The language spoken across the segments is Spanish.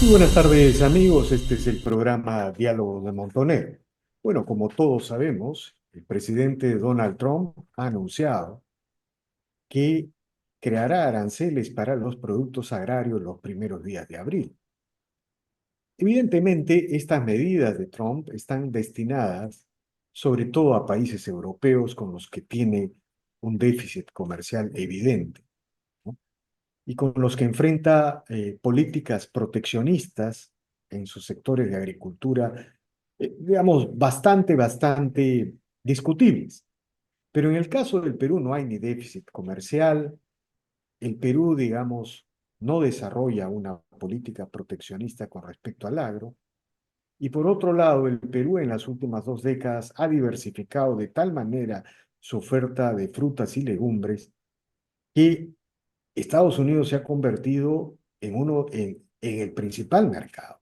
Muy buenas tardes, amigos. Este es el programa Diálogo de Montoner. Bueno, como todos sabemos, el presidente Donald Trump ha anunciado que creará aranceles para los productos agrarios los primeros días de abril. Evidentemente, estas medidas de Trump están destinadas sobre todo a países europeos con los que tiene un déficit comercial evidente, ¿no? Y con los que enfrenta políticas proteccionistas en sus sectores de agricultura, digamos, bastante discutibles. Pero en el caso del Perú no hay ni déficit comercial. El Perú, digamos, no desarrolla una política proteccionista con respecto al agro. Y por otro lado, el Perú en las últimas 2 décadas ha diversificado de tal manera su oferta de frutas y legumbres que Estados Unidos se ha convertido en el principal mercado.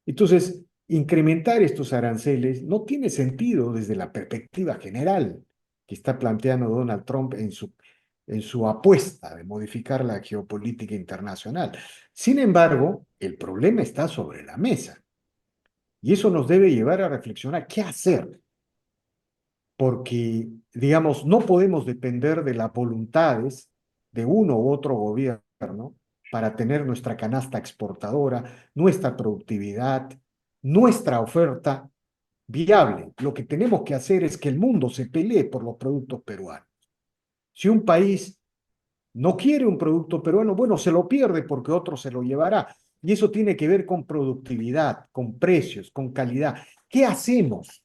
Entonces, incrementar estos aranceles no tiene sentido desde la perspectiva general que está planteando Donald Trump en su apuesta de modificar la geopolítica internacional. Sin embargo, el problema está sobre la mesa y eso nos debe llevar a reflexionar qué hacer, porque, digamos, no podemos depender de las voluntades de uno u otro gobierno para tener nuestra canasta exportadora, nuestra productividad, nuestra oferta viable. Lo que tenemos que hacer es que el mundo se pelee por los productos peruanos. Si un país no quiere un producto peruano, bueno, se lo pierde porque otro se lo llevará. Y eso tiene que ver con productividad, con precios, con calidad. ¿Qué hacemos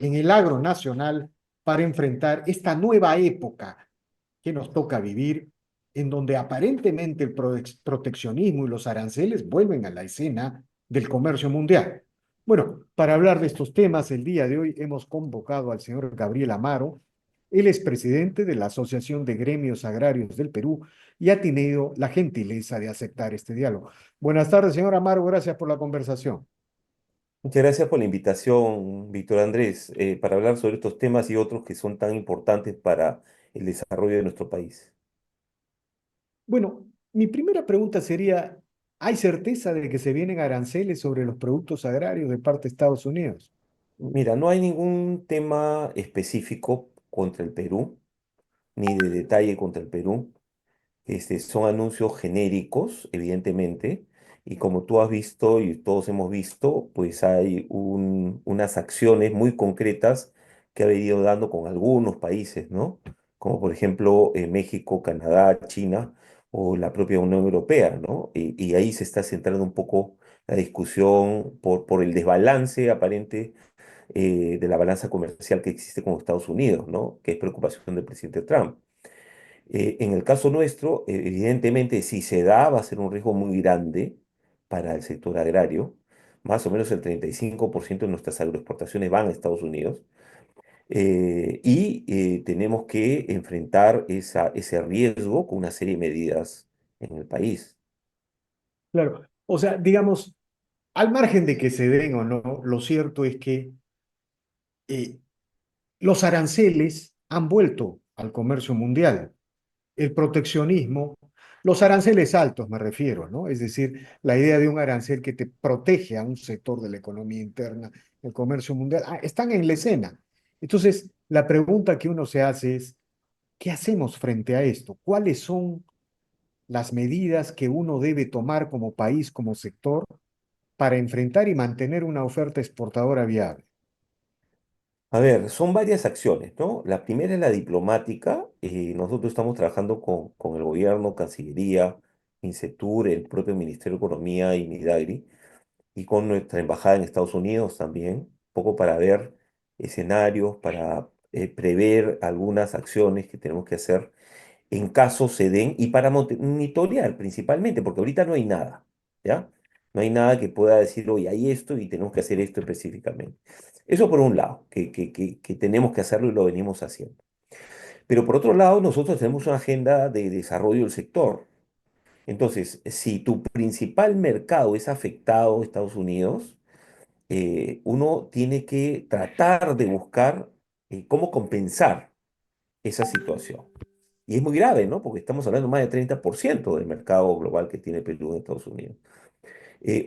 en el agro nacional para enfrentar esta nueva época que nos toca vivir, en donde aparentemente el proteccionismo y los aranceles vuelven a la escena del comercio mundial? Bueno, para hablar de estos temas, el día de hoy hemos convocado al señor Gabriel Amaro. Él es presidente de la Asociación de Gremios Agrarios del Perú y ha tenido la gentileza de aceptar este diálogo. Buenas tardes, señor Amaro, gracias por la conversación. Muchas gracias por la invitación, Víctor Andrés, para hablar sobre estos temas y otros que son tan importantes para el desarrollo de nuestro país. Bueno, mi primera pregunta sería, ¿hay certeza de que se vienen aranceles sobre los productos agrarios de parte de Estados Unidos? Mira, no hay ningún tema específico contra el Perú, ni de detalle contra el Perú. Son anuncios genéricos, evidentemente, y como tú has visto y todos hemos visto, pues hay unas acciones muy concretas que ha venido dando con algunos países, ¿no? Como por ejemplo México, Canadá, China o la propia Unión Europea, ¿no? Y ahí se está centrando un poco la discusión por el desbalance aparente de la balanza comercial que existe con Estados Unidos, ¿no? Que es preocupación del presidente Trump. En el caso nuestro, evidentemente, si se da, va a ser un riesgo muy grande para el sector agrario. Más o menos el 35% de nuestras agroexportaciones van a Estados Unidos. Tenemos que enfrentar ese riesgo con una serie de medidas en el país. Claro, o sea, digamos, al margen de que se den o no, lo cierto es que eh, los aranceles han vuelto al comercio mundial. El proteccionismo, los aranceles altos me refiero, ¿no? Es decir, la idea de un arancel que te protege a un sector de la economía interna, el comercio mundial, están en la escena. Entonces, la pregunta que uno se hace es, ¿qué hacemos frente a esto? ¿Cuáles son las medidas que uno debe tomar como país, como sector, para enfrentar y mantener una oferta exportadora viable? A ver, son varias acciones, ¿no? La primera es la diplomática. Nosotros estamos trabajando con el gobierno, Cancillería, Incetur, el propio Ministerio de Economía y Midagri y con nuestra embajada en Estados Unidos también, un poco para ver escenarios, para prever algunas acciones que tenemos que hacer en caso se den y para monitorear principalmente, porque ahorita no hay nada, ¿ya? No hay nada que pueda decir, oye, hay esto y tenemos que hacer esto específicamente. Eso por un lado, que tenemos que hacerlo y lo venimos haciendo. Pero por otro lado, nosotros tenemos una agenda de desarrollo del sector. Entonces, si tu principal mercado es afectado, Estados Unidos, uno tiene que tratar de buscar cómo compensar esa situación. Y es muy grave, ¿no? Porque estamos hablando más del 30% del mercado global que tiene Perú en Estados Unidos.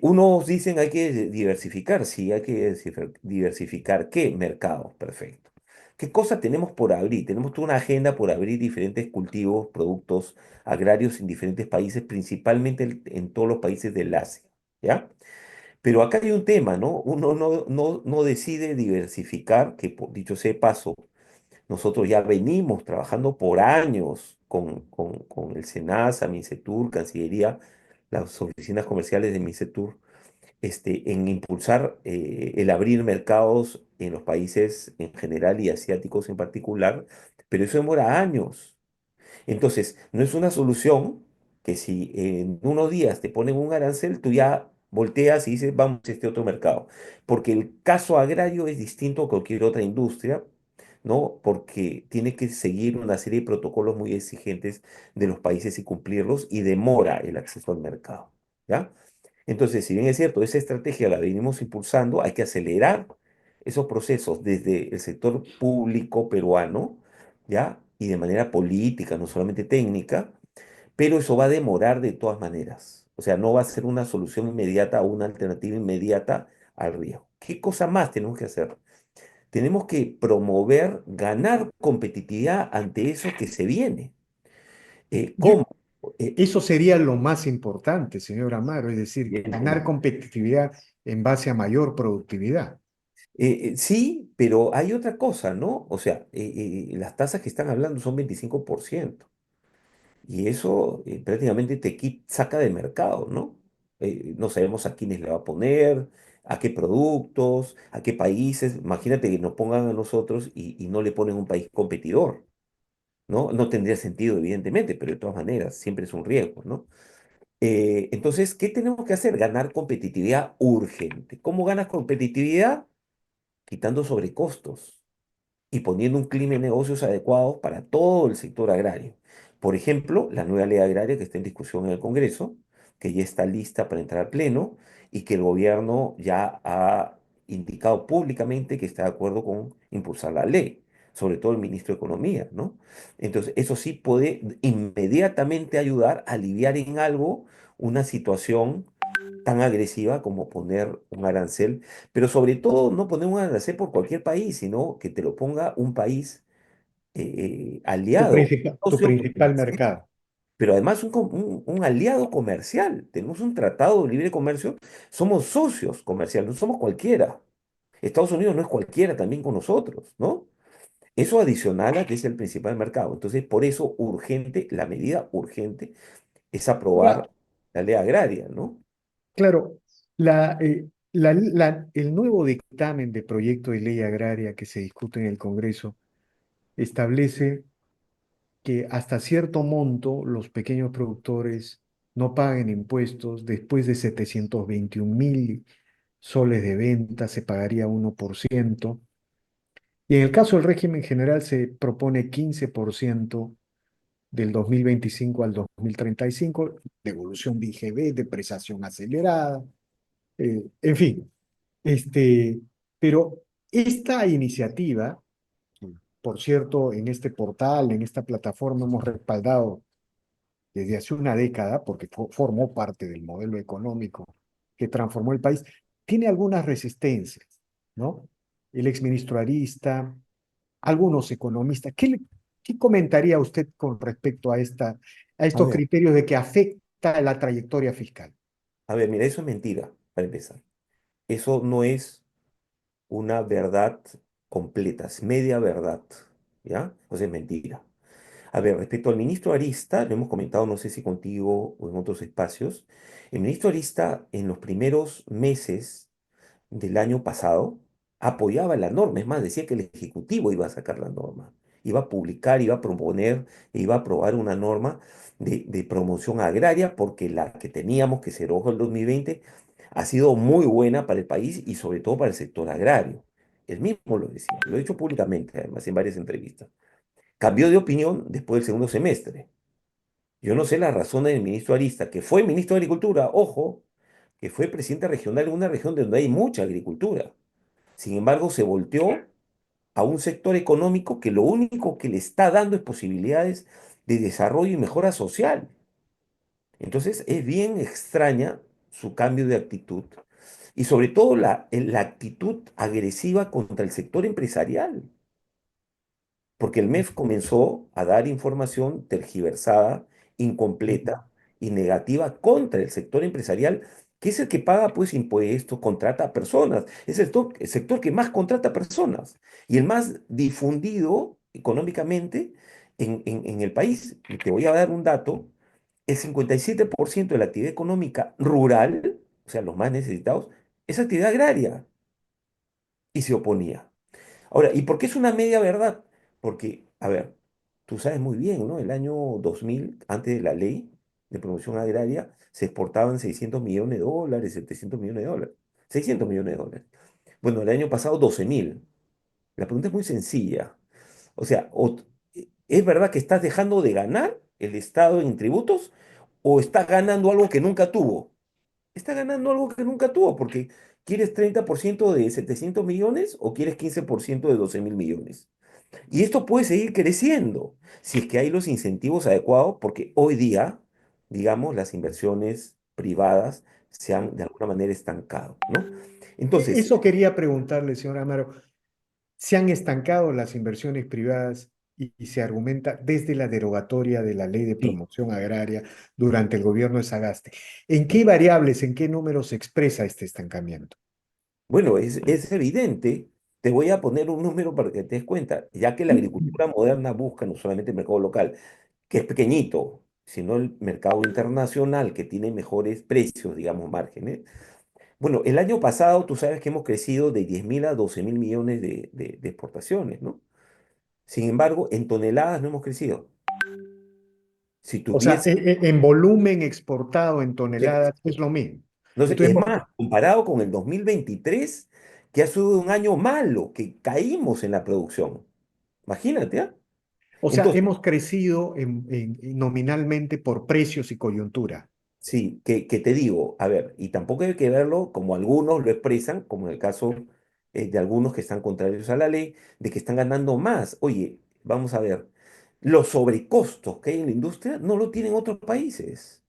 Unos dicen hay que diversificar, sí, hay que diversificar. ¿Qué? Mercados, perfecto. ¿Qué cosa tenemos por abrir? Tenemos toda una agenda por abrir diferentes cultivos, productos agrarios en diferentes países, principalmente en todos los países del Asia, ¿ya? Pero acá hay un tema, ¿no? Uno no decide diversificar, que dicho sea de paso, nosotros ya venimos trabajando por años con el SENASA, MINCETUR, Cancillería, las oficinas comerciales de MINCETUR, en impulsar el abrir mercados en los países en general y asiáticos en particular, pero eso demora años. Entonces, no es una solución que si en unos días te ponen un arancel, tú ya volteas y dices, vamos a este otro mercado. Porque el caso agrario es distinto a cualquier otra industria, ¿no? Porque tiene que seguir una serie de protocolos muy exigentes de los países y cumplirlos y demora el acceso al mercado, ¿ya? Entonces, si bien es cierto, esa estrategia la venimos impulsando, hay que acelerar esos procesos desde el sector público peruano, ¿ya? Y de manera política, no solamente técnica, pero eso va a demorar de todas maneras. O sea, no va a ser una solución inmediata o una alternativa inmediata al riesgo. ¿Qué cosa más tenemos que hacer? Tenemos que promover, ganar competitividad ante eso que se viene. Yo, ¿Cómo? Eh, eso sería lo más importante, señor Amaro, es decir, ganar competitividad en base a mayor productividad. Sí, pero hay otra cosa, ¿no? O sea, las tasas que están hablando son 25%. Y eso prácticamente saca de mercado, ¿no? No sabemos a quiénes le va a poner, a qué productos, a qué países. Imagínate que nos pongan a nosotros y no le ponen un país competidor, ¿no? No tendría sentido, evidentemente, pero de todas maneras, siempre es un riesgo, ¿no? Entonces, ¿qué tenemos que hacer? Ganar competitividad urgente. ¿Cómo ganas competitividad? Quitando sobrecostos y poniendo un clima de negocios adecuados para todo el sector agrario. Por ejemplo, la nueva ley agraria que está en discusión en el Congreso, que ya está lista para entrar al Pleno y que el gobierno ya ha indicado públicamente que está de acuerdo con impulsar la ley, sobre todo el ministro de Economía, ¿no? Entonces, eso sí puede inmediatamente ayudar a aliviar en algo una situación tan agresiva como poner un arancel, pero sobre todo no poner un arancel por cualquier país, sino que te lo ponga un país aliado, Tu socio principal comercial, mercado. pero además un aliado comercial. Tenemos un tratado de libre comercio, somos socios comerciales, no somos cualquiera. Estados Unidos no es cualquiera también con nosotros, ¿no? Eso adicional a que es el principal mercado. Entonces, por eso urgente, la medida urgente es Ahora, aprobar la ley agraria, ¿no? claro, el nuevo dictamen de proyecto de ley agraria que se discute en el Congreso establece que hasta cierto monto los pequeños productores no paguen impuestos. Después de 721.000 soles de venta se pagaría 1%. Y en el caso del régimen general se propone 15% del 2025 al 2035, devolución de IGB, depreciación acelerada, en fin. Este, pero esta iniciativa, por cierto, en este portal, en esta plataforma hemos respaldado desde hace una década, porque formó parte del modelo económico que transformó el país, tiene algunas resistencias, ¿no? El exministro Arista, algunos economistas. ¿Qué comentaría usted con respecto a, a A estos ver, criterios de que afecta la trayectoria fiscal? a ver, mira, eso es mentira, para empezar. Eso no es una verdad completa, es media verdad, ¿ya? O sea, es mentira. A ver, respecto al ministro Arista, lo hemos comentado, no sé si contigo o en otros espacios, el ministro Arista en los primeros meses del año pasado apoyaba la norma, es más, decía que el Ejecutivo iba a sacar la norma, iba a publicar, iba a proponer, e iba a aprobar una norma de promoción agraria, porque la que teníamos, que se erogó el 2020, ha sido muy buena para el país y sobre todo para el sector agrario. Él mismo lo decía, lo he dicho públicamente, además, en varias entrevistas. Cambió de opinión después del segundo semestre. Yo no sé las razones del ministro Arista, que fue ministro de Agricultura, ojo, que fue presidente regional en una región donde hay mucha agricultura. Sin embargo, se volteó a un sector económico que lo único que le está dando es posibilidades de desarrollo y mejora social. Entonces, es bien extraña. su cambio de actitud y sobre todo la actitud agresiva contra el sector empresarial, porque el MEF comenzó a dar información tergiversada, incompleta y negativa contra el sector empresarial, que es el que paga pues impuestos, contrata a personas, es el sector que más contrata personas y el más difundido económicamente en el país. Y te voy a dar un dato, el 57% de la actividad económica rural, o sea, los más necesitados, es actividad agraria y se oponía. Ahora, ¿y por qué es una media verdad? Porque, a ver, tú sabes muy bien, ¿no? El año 2000, antes de la ley de promoción agraria, se exportaban 600 millones de dólares, 700 millones de dólares, 600 millones de dólares. Bueno, el año pasado 12.000. La pregunta es muy sencilla. O sea, ¿es verdad que estás dejando de ganar el Estado en tributos o estás ganando algo que nunca tuvo? Está ganando algo que nunca tuvo, porque ¿quieres 30% de 700 millones o quieres 15% de 12.000 millones? Y esto puede seguir creciendo si es que hay los incentivos adecuados, porque hoy día, digamos, las inversiones privadas se han de alguna manera estancado, ¿no? Entonces, Eso quería preguntarle, señor Amaro. Se han estancado las inversiones privadas y se argumenta desde la derogatoria de la Ley de sí, Promoción Agraria durante el gobierno de Sagasti. ¿En qué variables, en qué números se expresa este estancamiento? bueno, es evidente. Te voy a poner un número para que te des cuenta, ya que la agricultura moderna busca no solamente el mercado local, que es pequeñito, sino el mercado internacional, que tiene mejores precios, digamos, márgenes. Bueno, el año pasado tú sabes que hemos crecido de 10.000 a 12.000 millones de exportaciones, ¿no? Sin embargo, en toneladas no hemos crecido. Si O sea, tuviese, en volumen exportado en sí, toneladas es lo mismo. no sé, Entonces, es más, comparado con el 2023, que ha sido un año malo, que caímos en la producción. Imagínate, ¿ah? o sea, Entonces, hemos crecido nominalmente por precios y coyuntura. sí, que te digo, a ver, y tampoco hay que verlo como algunos lo expresan, como en el caso de algunos que están contrarios a la ley, de que están ganando más. Oye, vamos a ver, los sobrecostos que hay en la industria no lo tienen otros países.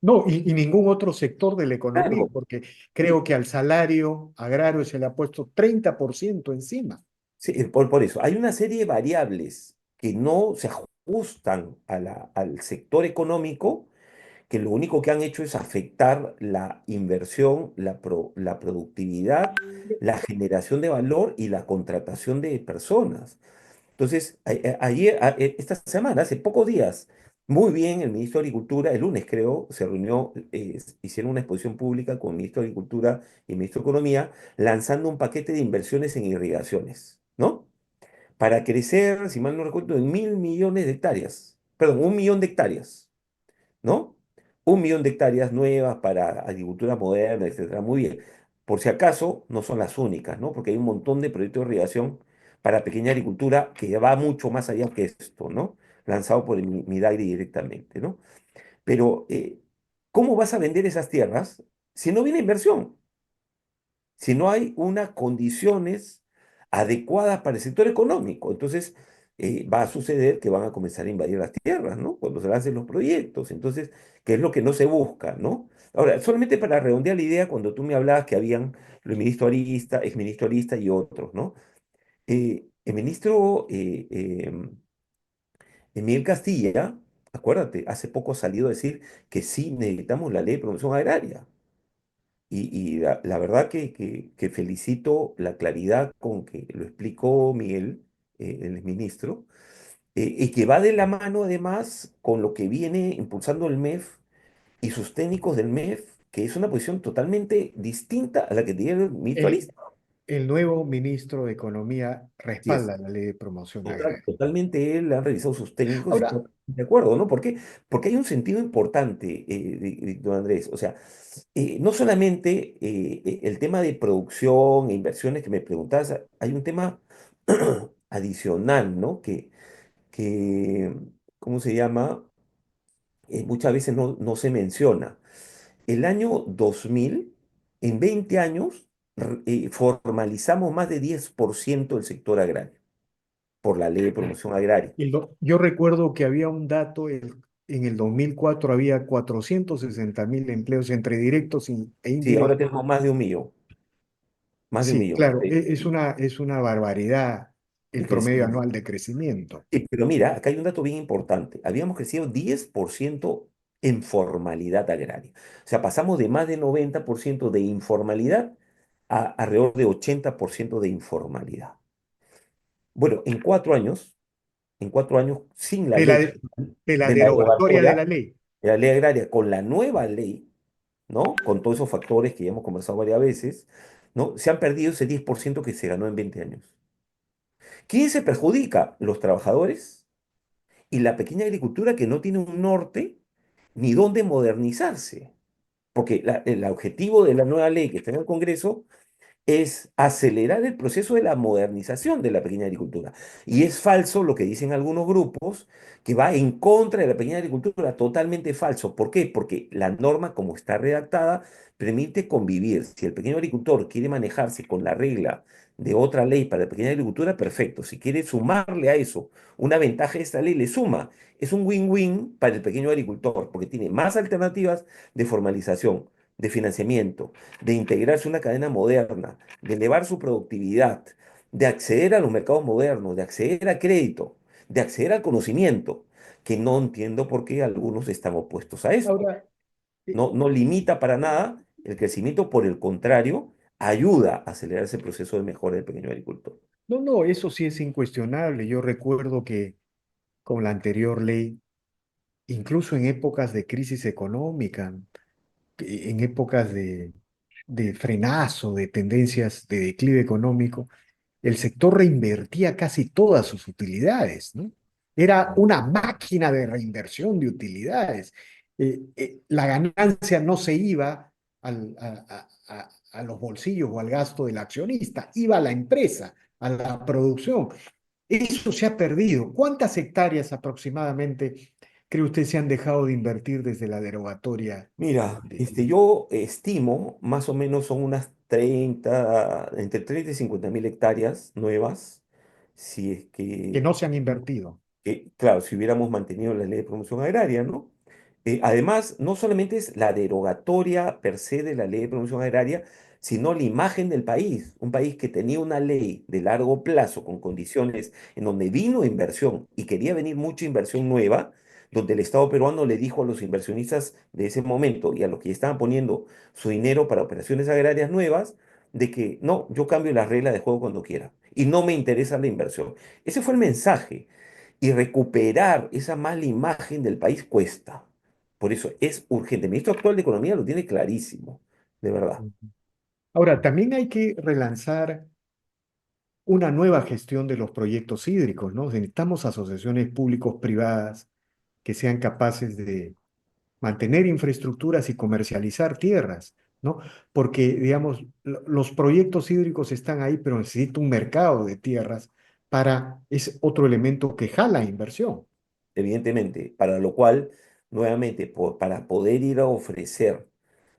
No, y ningún otro sector de la economía, Claro, porque sí, creo que al salario agrario se le ha puesto 30% encima. sí, por eso, hay una serie de variables que no se ajustan al sector económico, que lo único que han hecho es afectar la inversión, la productividad, la generación de valor y la contratación de personas. Entonces, ayer, esta semana, hace pocos días, muy bien, el ministro de Agricultura, el lunes creo, se reunió, hicieron una exposición pública con el ministro de Agricultura y el ministro de Economía, lanzando un paquete de inversiones en irrigaciones, ¿no? Para crecer, si mal no recuerdo, en 1.000 millones de hectáreas, perdón, 1 millón de hectáreas, ¿no? 1 millón de hectáreas nuevas para agricultura moderna, etcétera. Muy bien. Por si acaso, no son las únicas, ¿no? Porque hay un montón de proyectos de irrigación para pequeña agricultura que va mucho más allá que esto, ¿no? Lanzado por el Midagri directamente, ¿no? Pero, ¿cómo vas a vender esas tierras si no viene inversión? Si no hay unas condiciones adecuadas para el sector económico. Entonces, va a suceder que van a comenzar a invadir las tierras, ¿no? Cuando se lancen los proyectos. Entonces, ¿qué es lo que no se busca, ¿no? Ahora, solamente para redondear la idea, cuando tú me hablabas que habían el ministro Arista, exministro Arista y otros, ¿no? El ministro Miguel Castilla, acuérdate, hace poco ha salido a decir que sí necesitamos la ley de promoción agraria. Y la verdad que felicito la claridad con que lo explicó Miguel, el ministro, y que va de la mano además con lo que viene impulsando el MEF y sus técnicos del MEF, que es una posición totalmente distinta a la que tiene el ministro El, Arista. el nuevo ministro de Economía Así es. respalda la ley de promoción agraria. Totalmente él, han revisado sus técnicos y Ahora, estoy de acuerdo, ¿no? ¿Por qué? Porque hay un sentido importante, don Andrés. O sea, no solamente el tema de producción e inversiones que me preguntabas, hay un tema adicional, ¿no? Que ¿cómo se llama? Muchas veces no se menciona. El año 2000, en 20 años, formalizamos más de 10% del sector agrario por la ley de promoción agraria. yo recuerdo que había un dato, en el 2004 había 460.000 empleos entre directos e Sí, ahora indirectos. tenemos más de un millón, más de un Sí, millón. claro, es una barbaridad El el promedio crecimiento. anual de crecimiento. Sí, pero mira, acá hay un dato bien importante. Habíamos crecido 10% en formalidad agraria. O sea, pasamos de más de 90% de informalidad a alrededor de 80% de informalidad. Bueno, en cuatro años, sin la De la, ley, de la de la derogatoria de derogatoria, la ley. de la ley agraria, con la nueva ley, ¿no? Con todos esos factores que ya hemos conversado varias veces, ¿no? Se han perdido ese 10% que se ganó en 20 años. ¿Quién se perjudica? Los trabajadores y la pequeña agricultura que no tiene un norte ni dónde modernizarse. Porque el objetivo de la nueva ley que está en el Congreso es acelerar el proceso de la modernización de la pequeña agricultura. Y es falso lo que dicen algunos grupos, que va en contra de la pequeña agricultura, totalmente falso. ¿Por qué? Porque la norma, como está redactada, permite convivir. Si el pequeño agricultor quiere manejarse con la regla de otra ley para la pequeña agricultura, perfecto. Si quiere sumarle a eso una ventaja de esta ley, le suma. Es un win-win para el pequeño agricultor, porque tiene más alternativas de formalización, de financiamiento, de integrarse a una cadena moderna, de elevar su productividad, de acceder a los mercados modernos, de acceder a crédito, de acceder al conocimiento, que no entiendo por qué algunos están opuestos a esto. Ahora, eh, No, no limita para nada el crecimiento, por el contrario, ayuda a acelerar ese proceso de mejora del pequeño agricultor. no, no, eso sí es incuestionable. Yo recuerdo que con la anterior ley, incluso en épocas de crisis económica, en épocas de frenazo, de tendencias de declive económico, el sector reinvertía casi todas sus utilidades, ¿no? Era una máquina de reinversión de utilidades. La ganancia no se iba a los bolsillos o al gasto del accionista, iba a la empresa, a la producción. Eso se ha perdido. ¿Cuántas hectáreas aproximadamente cree usted se han dejado de invertir desde la derogatoria Mira, de, yo estimo más o menos son unas 30, entre 30 y 50 mil hectáreas nuevas, si es que que no se han invertido? claro, si hubiéramos mantenido la ley de promoción agraria, ¿no? Además, no solamente es la derogatoria per se de la ley de promoción agraria, sino la imagen del país, un país que tenía una ley de largo plazo con condiciones en donde vino inversión y quería venir mucha inversión nueva, donde el Estado peruano le dijo a los inversionistas de ese momento y a los que ya estaban poniendo su dinero para operaciones agrarias nuevas, de que no, yo cambio las reglas de juego cuando quiera y no me interesa la inversión. Ese fue el mensaje. Y recuperar esa mala imagen del país cuesta. Por eso es urgente. El ministro actual de Economía lo tiene clarísimo, de verdad. Ahora, también hay que relanzar una nueva gestión de los proyectos hídricos, ¿no? Necesitamos asociaciones públicos-privadas que sean capaces de mantener infraestructuras y comercializar tierras, ¿no? Porque, digamos, los proyectos hídricos están ahí, pero necesita un mercado de tierras es otro elemento que jala inversión. Evidentemente, para lo cual, nuevamente, para poder ir a ofrecer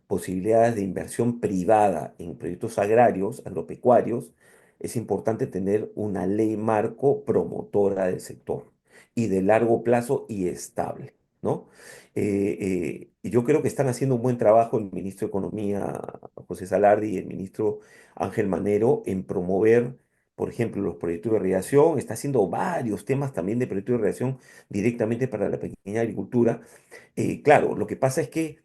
posibilidades de inversión privada en proyectos agrarios, agropecuarios, es importante tener una ley marco promotora del sector y de largo plazo y estable, ¿no? Y yo creo que están haciendo un buen trabajo el ministro de Economía, José Salardi, y el ministro Ángel Manero en promover, por ejemplo, los proyectos de irrigación. Está haciendo varios temas también de proyectos de irrigación directamente para la pequeña agricultura. Claro, lo que pasa es que,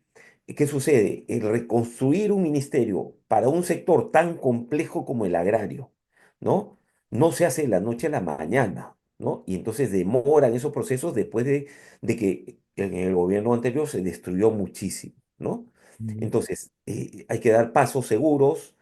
¿qué sucede? El reconstruir un ministerio para un sector tan complejo como el agrario, ¿no? No se hace de la noche a la mañana, ¿no? Y entonces demoran esos procesos después de que en el gobierno anterior se destruyó muchísimo, ¿no? Mm. Entonces, hay que dar pasos seguros,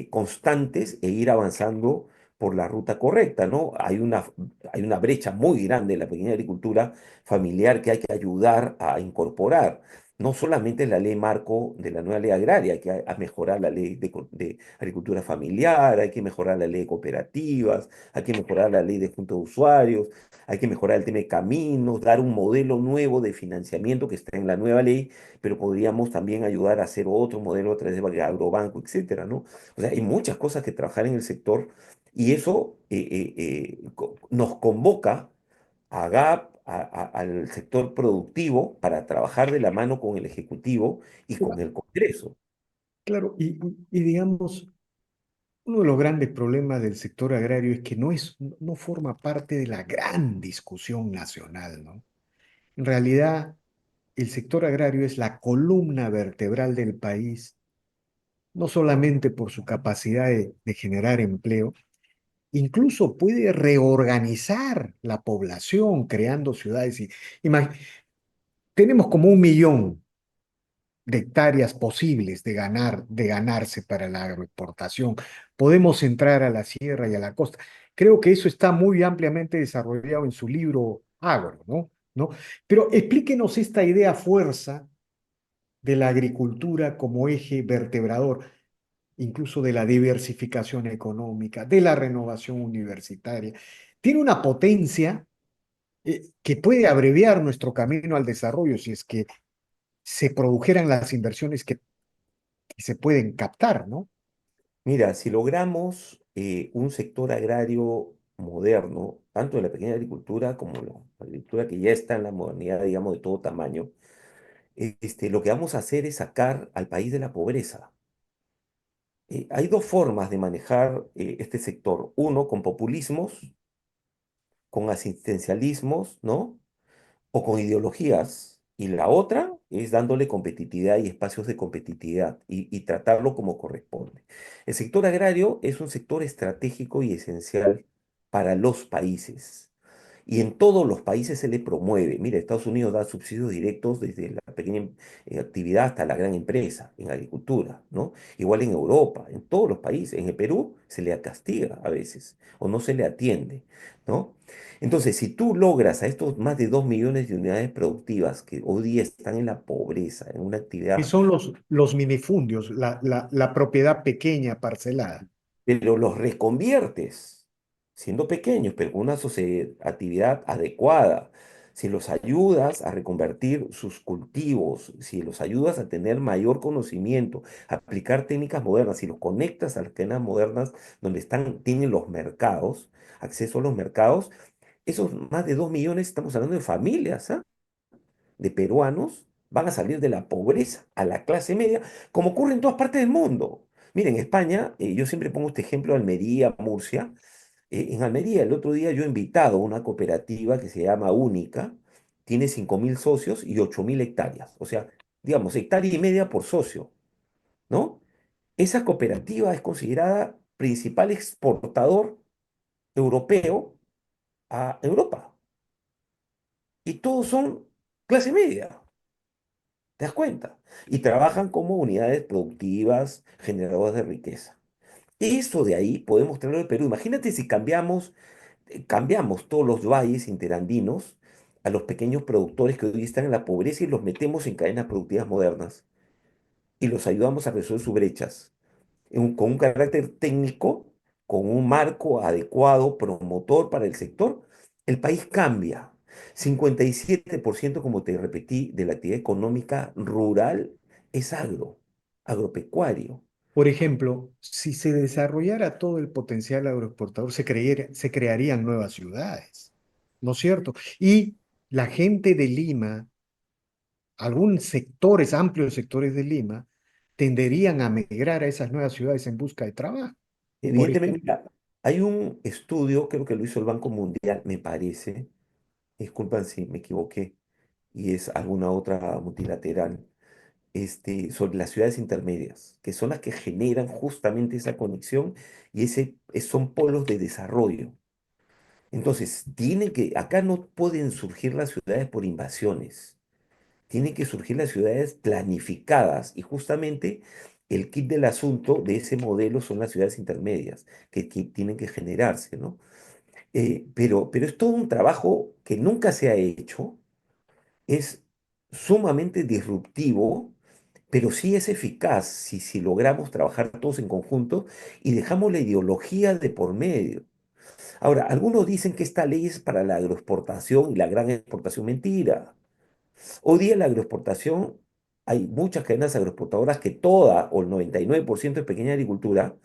constantes e ir avanzando por la ruta correcta, ¿no? Hay una brecha muy grande en la pequeña agricultura familiar que hay que ayudar a incorporar. No solamente la ley marco de la nueva ley agraria, hay que mejorar la ley de agricultura familiar, hay que mejorar la ley de cooperativas, hay que mejorar la ley de junta de usuarios, hay que mejorar el tema de caminos, dar un modelo nuevo de financiamiento que está en la nueva ley, pero podríamos también ayudar a hacer otro modelo a través de agrobanco, etcétera, ¿no? O sea, hay muchas cosas que trabajar en el sector y eso nos convoca a GAP, al sector productivo para trabajar de la mano con el Ejecutivo y con el Congreso. Claro, y digamos, uno de los grandes problemas del sector agrario es que no forma parte de la gran discusión nacional, ¿no? En realidad, el sector agrario es la columna vertebral del país, no solamente por su capacidad de generar empleo, incluso puede reorganizar la población creando ciudades. Tenemos como 1 millón de hectáreas posibles de ganarse para la agroexportación. Podemos entrar a la sierra y a la costa. Creo que eso está muy ampliamente desarrollado en su libro Agro, ¿no? ¿No? Pero explíquenos esta idea fuerza de la agricultura como eje vertebrador, incluso de la diversificación económica, de la renovación universitaria. Tiene una potencia que puede abreviar nuestro camino al desarrollo si es que se produjeran las inversiones que se pueden captar, ¿no? Mira, si logramos un sector agrario moderno, tanto en la pequeña agricultura como la agricultura que ya está en la modernidad, digamos, de todo tamaño, lo que vamos a hacer es sacar al país de la pobreza. Hay dos formas de manejar este sector. Uno, con populismos, con asistencialismos, ¿no? O con ideologías. Y la otra es dándole competitividad y espacios de competitividad y tratarlo como corresponde. El sector agrario es un sector estratégico y esencial para los países. Y en todos los países se le promueve. Mira, Estados Unidos da subsidios directos desde la pequeña actividad hasta la gran empresa en agricultura, ¿no? Igual en Europa, en todos los países. En el Perú se le castiga a veces o no se le atiende, ¿no? Entonces, si tú logras a estos más de 2 millones de unidades productivas que hoy día están en la pobreza, en una Que actividad, son los minifundios, la propiedad pequeña parcelada. pero los reconviertes, siendo pequeños, pero con una actividad adecuada, si los ayudas a reconvertir sus cultivos, si los ayudas a tener mayor conocimiento, a aplicar técnicas modernas, si los conectas a las cadenas modernas donde tienen los mercados, acceso a los mercados, esos más de 2 millones, estamos hablando de familias, ¿ah? De peruanos van a salir de la pobreza a la clase media, como ocurre en todas partes del mundo. Miren, en España, yo siempre pongo este ejemplo de Almería, Murcia. En Almería, el otro día yo he invitado a una cooperativa que se llama Única, tiene 5.000 socios y 8.000 hectáreas. O sea, digamos, hectárea y media por socio, ¿no? Esa cooperativa es considerada principal exportador europeo a Europa. Y todos son clase media. ¿Te das cuenta? Y trabajan como unidades productivas, generadoras de riqueza. Eso de ahí podemos traerlo al Perú. Imagínate si cambiamos todos los valles interandinos a los pequeños productores que hoy están en la pobreza y los metemos en cadenas productivas modernas y los ayudamos a resolver sus brechas con un carácter técnico, con un marco adecuado, promotor para el sector, el país cambia. 57%, como te repetí, de la actividad económica rural es agropecuario. Por ejemplo, si se desarrollara todo el potencial agroexportador, se crearían nuevas ciudades, ¿no es cierto? Y la gente de Lima, algunos sectores, amplios sectores de Lima, tenderían a migrar a esas nuevas ciudades en busca de trabajo. Por Evidentemente, ejemplo, mira, hay un estudio, creo que lo hizo el Banco Mundial, me parece, disculpan si me equivoqué, y es alguna otra multilateral, sobre las ciudades intermedias, que son las que generan justamente esa conexión y son polos de desarrollo. Entonces, acá no pueden surgir las ciudades por invasiones, tienen que surgir las ciudades planificadas y justamente el kit del asunto de ese modelo son las ciudades intermedias que tienen que generarse, ¿no? Pero es todo un trabajo que nunca se ha hecho, es sumamente disruptivo, pero sí es eficaz si logramos trabajar todos en conjunto y dejamos la ideología de por medio. Ahora, algunos dicen que esta ley es para la agroexportación y la gran exportación. Mentira. Hoy día en la agroexportación hay muchas cadenas agroexportadoras que toda o el 99% es pequeña agricultura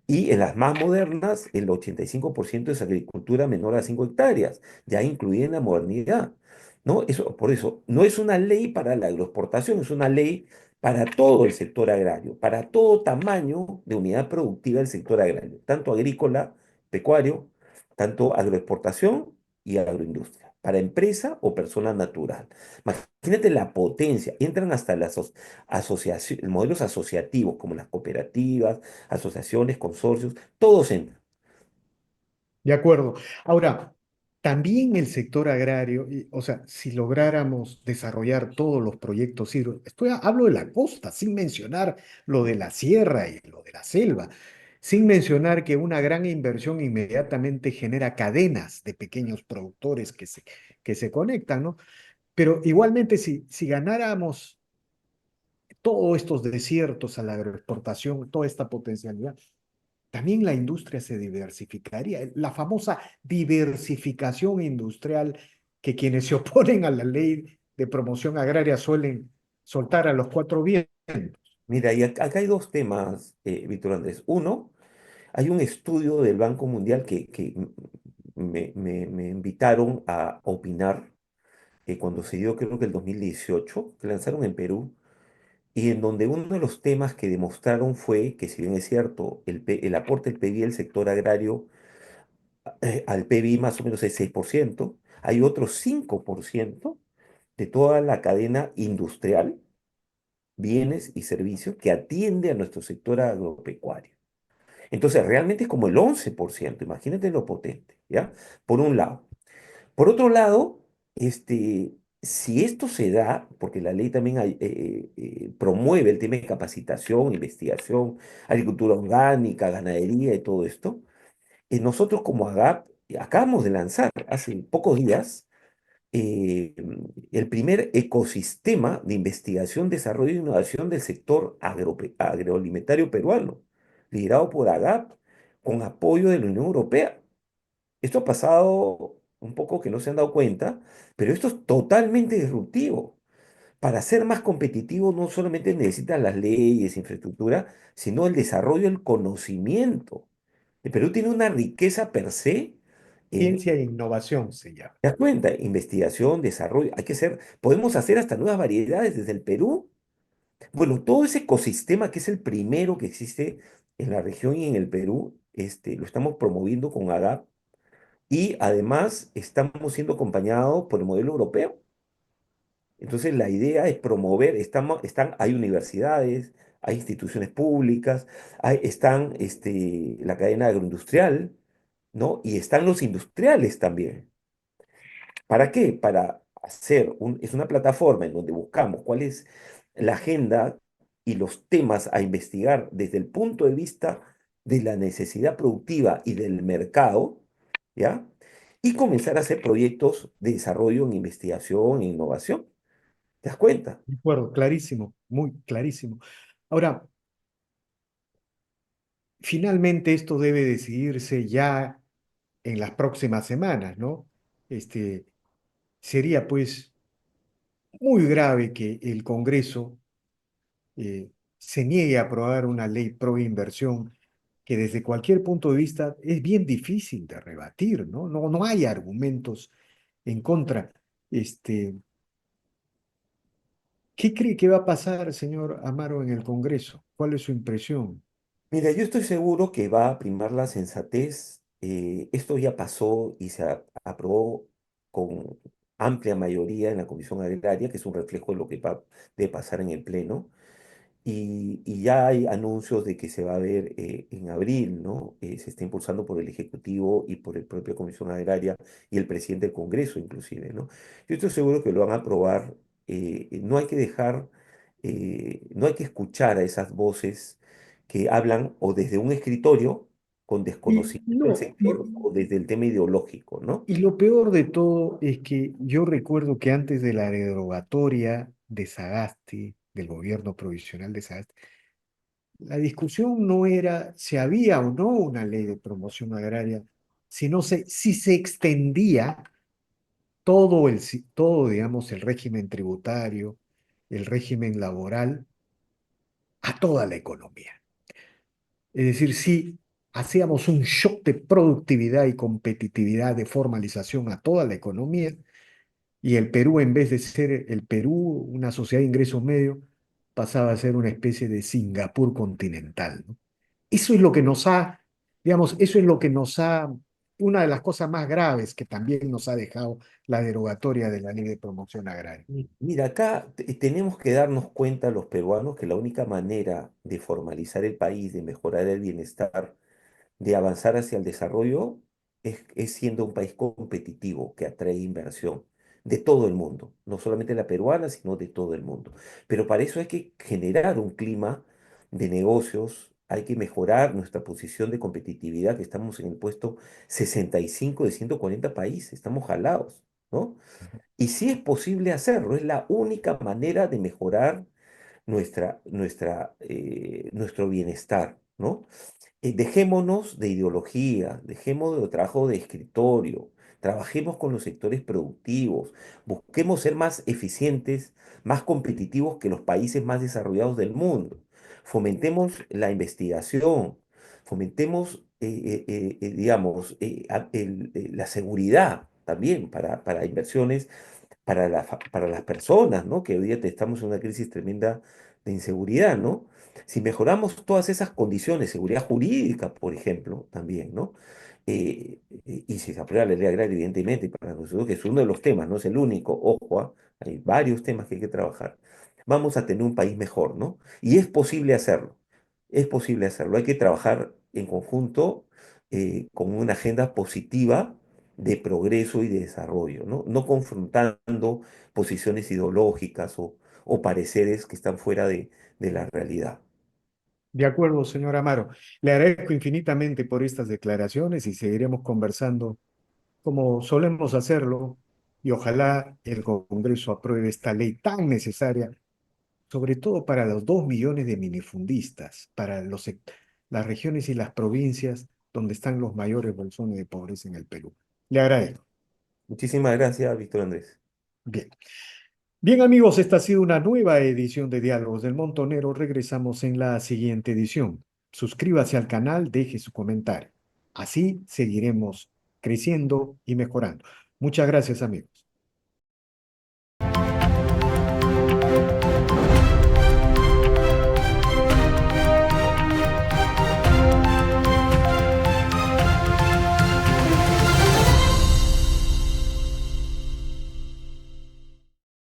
Y en las más modernas, el 85% es agricultura menor a 5 hectáreas, ya incluida en la modernidad. ¿No? Eso, por eso, no es una ley para la agroexportación, es una ley para todo el sector agrario, para todo tamaño de unidad productiva del sector agrario, tanto agrícola, pecuario, tanto agroexportación y agroindustria, para empresa o persona natural. Imagínate la potencia, entran hasta las modelos asociativos como las cooperativas, asociaciones, consorcios, todos entran. De acuerdo. Ahora, también el sector agrario, o sea, si lográramos desarrollar todos los proyectos hablo de la costa, sin mencionar lo de la sierra y lo de la selva, sin mencionar que una gran inversión inmediatamente genera cadenas de pequeños productores que se conectan, ¿no? Pero igualmente, si ganáramos todos estos desiertos a la agroexportación, toda esta potencialidad, también la industria se diversificaría. La famosa diversificación industrial que quienes se oponen a la ley de promoción agraria suelen soltar a los cuatro vientos. Mira, y acá hay dos temas, Víctor Andrés. Uno, hay un estudio del Banco Mundial que me invitaron a opinar cuando se dio, creo que el 2018, que lanzaron en Perú, y en donde uno de los temas que demostraron fue que, si bien es cierto, el aporte del PIB del sector agrario al PIB más o menos es 6%, hay otro 5% de toda la cadena industrial, bienes y servicios, que atiende a nuestro sector agropecuario. Entonces, realmente es como el 11%, imagínate lo potente, ¿ya? Por un lado. Por otro lado, si esto se da, porque la ley también promueve el tema de capacitación, investigación, agricultura orgánica, ganadería y todo esto, nosotros como AGAP acabamos de lanzar hace pocos días eh, el primer ecosistema de investigación, desarrollo e innovación del sector agroalimentario peruano, liderado por AGAP, con apoyo de la Unión Europea. Esto ha pasado un poco que no se han dado cuenta, pero esto es totalmente disruptivo. Para ser más competitivo no solamente necesitan las leyes, infraestructura, sino el desarrollo, el conocimiento. El Perú tiene una riqueza per se. Ciencia e innovación se llama. ¿Te das cuenta? Investigación, desarrollo, podemos hacer hasta nuevas variedades desde el Perú. Bueno, todo ese ecosistema que es el primero que existe en la región y en el Perú, lo estamos promoviendo con AGAP y además estamos siendo acompañados por el modelo europeo. Entonces la idea es promover, hay universidades, hay instituciones públicas, están la cadena agroindustrial, ¿no? Y están los industriales también. ¿Para qué? Para es una plataforma en donde buscamos cuál es la agenda y los temas a investigar desde el punto de vista de la necesidad productiva y del mercado, ¿ya? Y comenzar a hacer proyectos de desarrollo en investigación e innovación. ¿Te das cuenta? De acuerdo, clarísimo, muy clarísimo. Ahora, finalmente esto debe decidirse ya en las próximas semanas, ¿no? Este, sería pues muy grave que el Congreso se niegue a aprobar una ley pro inversión que desde cualquier punto de vista es bien difícil de rebatir, ¿no? No hay argumentos en contra. Este, ¿Qué cree que va a pasar, señor Amaro, en el Congreso? ¿Cuál es su impresión? Mira, yo estoy seguro que va a primar la sensatez. Esto ya pasó y aprobó con amplia mayoría en la Comisión Agraria, que es un reflejo de lo que va de pasar en el Pleno. Y ya hay anuncios de que se va a ver en abril, ¿no? Se está impulsando por el Ejecutivo y por el propio Comisión Agraria y el presidente del Congreso, inclusive, ¿no? Yo estoy seguro que lo van a aprobar. No hay que no hay que escuchar a esas voces que hablan o desde un escritorio con Y desconocimiento del no, sector o desde el tema ideológico, ¿no? y lo peor de todo es que yo recuerdo que antes de la derogatoria de Sagasti, del gobierno provisional de Sagasti, la discusión no era si había o no una ley de promoción agraria, sino si se extendía todo, digamos, el régimen tributario, el régimen laboral, a toda la economía. Es decir, si hacíamos un shock de productividad y competitividad, de formalización a toda la economía, y el Perú, en vez de ser el Perú, una sociedad de ingresos medios, pasaba a ser una especie de Singapur continental, ¿no? Eso es lo que nos ha, digamos, eso es lo que nos ha, una de las cosas más graves que también nos ha dejado la derogatoria de la Ley de Promoción Agraria. Mira, acá tenemos que darnos cuenta los peruanos que la única manera de formalizar el país, de mejorar el bienestar, de avanzar hacia el desarrollo es siendo un país competitivo que atrae inversión de todo el mundo, no solamente la peruana, sino de todo el mundo. Pero para eso hay que generar un clima de negocios, hay que mejorar nuestra posición de competitividad, que estamos en el puesto 65 de 140 países, estamos jalados, ¿no? Y sí es posible hacerlo, es la única manera de mejorar nuestro bienestar, ¿no? Dejémonos de ideología, dejemos de trabajo de escritorio, trabajemos con los sectores productivos, busquemos ser más eficientes, más competitivos que los países más desarrollados del mundo. Fomentemos la investigación, fomentemos, digamos, la seguridad también para inversiones para las personas, ¿no? Que hoy día estamos en una crisis tremenda de inseguridad, ¿no? Si mejoramos todas esas condiciones, seguridad jurídica, por ejemplo, también, ¿no? Y si se aprueba la ley agraria, evidentemente, para nosotros, que es uno de los temas, no es el único, ojo, hay varios temas que hay que trabajar, vamos a tener un país mejor, ¿no? Y es posible hacerlo, hay que trabajar en conjunto con una agenda positiva de progreso y de desarrollo, ¿no? No confrontando posiciones ideológicas o pareceres que están fuera de la realidad. De acuerdo, señor Amaro. Le agradezco infinitamente por estas declaraciones y seguiremos conversando como solemos hacerlo y ojalá el Congreso apruebe esta ley tan necesaria, sobre todo para los 2 millones de minifundistas, para las regiones y las provincias donde están los mayores bolsones de pobreza en el Perú. Le agradezco. Muchísimas gracias, Víctor Andrés. Bien. Bien, amigos, esta ha sido una nueva edición de Diálogos del Montonero. Regresamos en la siguiente edición. Suscríbase al canal, deje su comentario. Así seguiremos creciendo y mejorando. Muchas gracias, amigos.